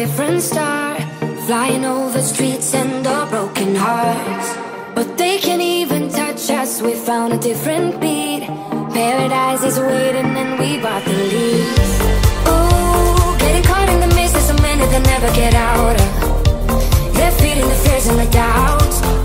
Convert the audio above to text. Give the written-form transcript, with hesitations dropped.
different star, flying over streets and our broken hearts. But they can't even touch us, we found a different beat. Paradise is waiting and we bought the leaves. Ooh, getting caught in the mist, there's so many that never get out of. They're feeding the fears and the doubts.